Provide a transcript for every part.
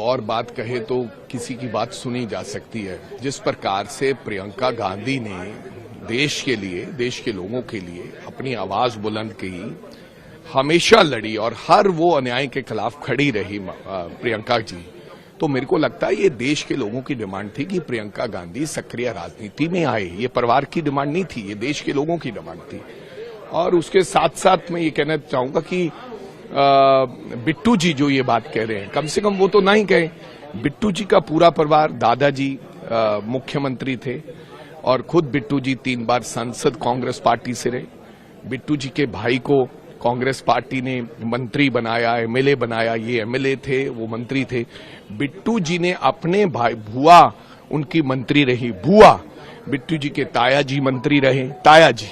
और बात कहे तो किसी की बात सुनी जा सकती है। जिस प्रकार से प्रियंका गांधी ने देश के लिए, देश के लोगों के लिए अपनी आवाज बुलंद की, हमेशा लड़ी और हर वो अन्याय के खिलाफ खड़ी रही प्रियंका जी, तो मेरे को लगता है ये देश के लोगों की डिमांड थी कि प्रियंका गांधी सक्रिय राजनीति में आए। ये परिवार की डिमांड नहीं थी, ये देश के लोगों की डिमांड थी। और उसके साथ साथ मैं ये कहना चाहूंगा कि बिट्टू जी जो ये बात कह रहे हैं, कम से कम वो तो नहीं कहे। बिट्टू जी का पूरा परिवार, दादाजी मुख्यमंत्री थे और खुद बिट्टू जी 3 बार सांसद कांग्रेस पार्टी से रहे। बिट्टू जी के भाई को कांग्रेस पार्टी ने मंत्री बनाया, एमएलए बनाया, ये एमएलए थे, वो मंत्री थे। बिट्टू जी ने अपने भाई, बुआ उनकी मंत्री रही, बुआ। बिट्टू जी के ताया जी मंत्री रहे, ताया जी।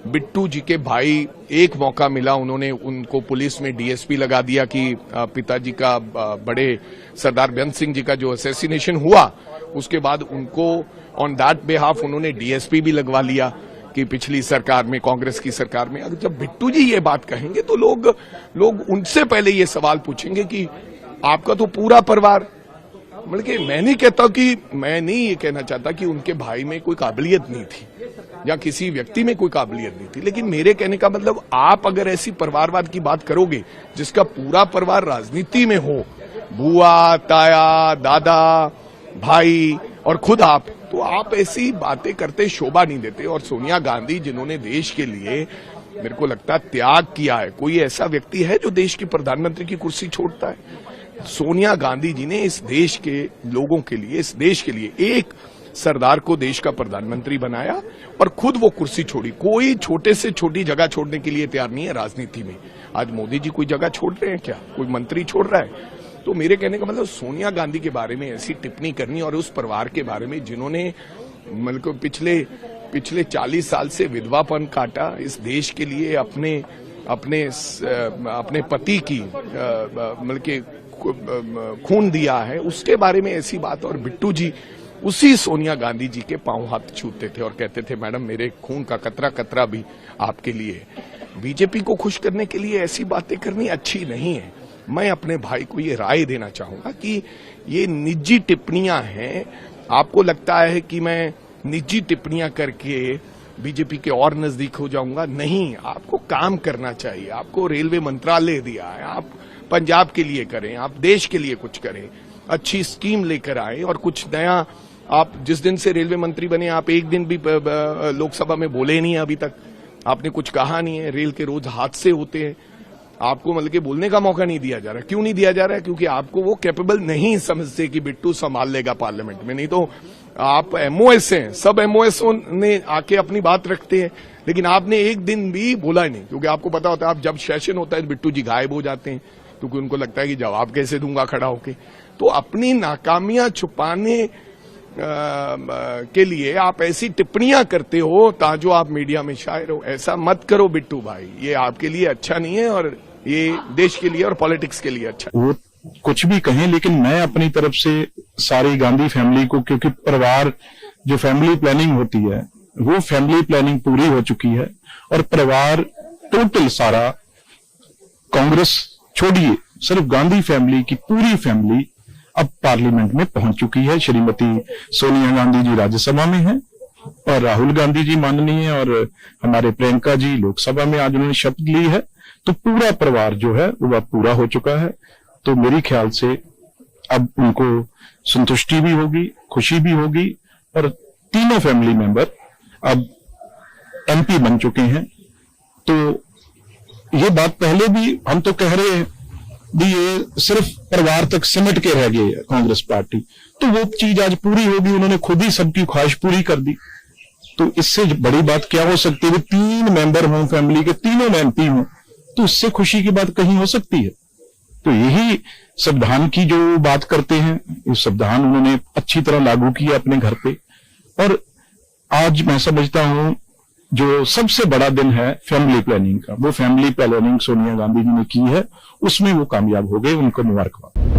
बिट्टू जी के भाई, एक मौका मिला, उन्होंने उनको पुलिस में डीएसपी लगा दिया कि पिताजी का, बड़े सरदार बेअंत सिंह जी का जो असैसिनेशन हुआ, उसके बाद उनको ऑन दैट बिहाफ उन्होंने डीएसपी भी लगवा लिया कि पिछली सरकार में, कांग्रेस की सरकार में। अगर जब बिट्टू जी ये बात कहेंगे तो लोग उनसे पहले ये सवाल पूछेंगे कि आपका तो पूरा परिवार, मतलब कि मैं नहीं कहता कि, मैं नहीं ये कहना चाहता कि उनके भाई में कोई काबिलियत नहीं थी या किसी व्यक्ति में कोई काबिलियत नहीं थी, लेकिन मेरे कहने का मतलब, आप अगर ऐसी परिवारवाद की बात करोगे जिसका पूरा परिवार राजनीति में हो, बुआ, ताया, दादा, भाई और खुद आप, तो आप ऐसी बातें करते शोभा नहीं देते। और सोनिया गांधी जिन्होंने देश के लिए, मेरे को लगता है, त्याग किया है, कोई ऐसा व्यक्ति है जो देश की प्रधानमंत्री की कुर्सी छोड़ता है? सोनिया गांधी जी ने इस देश के लोगों के लिए, इस देश के लिए एक सरदार को देश का प्रधानमंत्री बनाया और खुद वो कुर्सी छोड़ी। कोई छोटे से छोटी जगह छोड़ने के लिए तैयार नहीं है राजनीति में। आज मोदी जी कोई जगह छोड़ रहे हैं क्या? कोई मंत्री छोड़ रहा है? तो मेरे कहने का मतलब, सोनिया गांधी के बारे में ऐसी टिप्पणी करनी और उस परिवार के बारे में जिन्होंने मतलब पिछले 40 साल से विधवापन काटा, इस देश के लिए अपने पति की मतलब के खून दिया है, उसके बारे में ऐसी बात। और बिट्टू जी उसी सोनिया गांधी जी के पांव हाथ छूते थे और कहते थे, मैडम मेरे खून का कतरा कतरा भी आपके लिए। बीजेपी को खुश करने के लिए ऐसी बातें करनी अच्छी नहीं है। मैं अपने भाई को ये राय देना चाहूंगा कि ये निजी टिप्पणियां हैं। आपको लगता है कि मैं निजी टिप्पणियां करके बीजेपी के और नजदीक हो जाऊंगा? नहीं, आपको काम करना चाहिए। आपको रेलवे मंत्रालय दिया है, आप पंजाब के लिए करें, आप देश के लिए कुछ करें, अच्छी स्कीम लेकर आए और कुछ नया। आप जिस दिन से रेलवे मंत्री बने, आप एक दिन भी लोकसभा में बोले नहीं है अभी तक, आपने कुछ कहा नहीं है। रेल के रोज हादसे होते हैं, आपको मतलब कि बोलने का मौका नहीं दिया जा रहा। क्यों नहीं दिया जा रहा है? क्योंकि आपको वो कैपेबल नहीं समझते कि बिट्टू संभाल लेगा पार्लियामेंट में। नहीं तो आप एमओएस हैं, सब एमओएस ने आके अपनी बात रखते हैं, लेकिन आपने एक दिन भी बोला ही नहीं, क्योंकि आपको पता होता है आप जब सेशन होता है तो बिट्टू जी गायब हो जाते हैं, क्योंकि उनको लगता है कि जवाब कैसे दूंगा खड़ा होके। तो अपनी नाकामियां छुपाने के लिए आप ऐसी टिप्पणियां करते हो ताजो आप मीडिया में शायर हो। ऐसा मत करो बिट्टू भाई, ये आपके लिए अच्छा नहीं है और ये देश के लिए और पॉलिटिक्स के लिए अच्छा। वो कुछ भी कहें, लेकिन मैं अपनी तरफ से सारी गांधी फैमिली को, क्योंकि परिवार जो फैमिली प्लानिंग होती है वो फैमिली प्लानिंग पूरी हो चुकी है और परिवार टोटल सारा, कांग्रेस छोड़िए, सिर्फ गांधी फैमिली की पूरी फैमिली अब पार्लियामेंट में पहुंच चुकी है। श्रीमती सोनिया गांधी जी राज्यसभा में हैं और राहुल गांधी जी माननीय और हमारे प्रियंका जी लोकसभा में आज उन्होंने शपथ ली है। तो पूरा परिवार जो है वह पूरा हो चुका है। तो मेरे ख्याल से अब उनको संतुष्टि भी होगी, खुशी भी होगी और तीनों फैमिली मेंबर अब एमपी बन चुके हैं। तो ये बात पहले भी हम तो कह रहे हैं भी ये सिर्फ परिवार तक सिमट के रह गई है कांग्रेस पार्टी, तो वो चीज आज पूरी होगी। उन्होंने खुद ही सबकी ख्वाहिश पूरी कर दी। तो इससे बड़ी बात क्या हो सकती है? 3 मेंबर हों फैमिली के, तीनों में एमपी हों, तो इससे खुशी की बात कहीं हो सकती है? तो यही संविधान की जो बात करते हैं, इस संविधान उन्होंने अच्छी तरह लागू किया अपने घर पे। और आज मैं समझता हूं जो सबसे बड़ा दिन है फैमिली प्लानिंग का, वो फैमिली प्लानिंग सोनिया गांधी जी ने की है, उसमें वो कामयाब हो गए। उनको मुबारकबाद।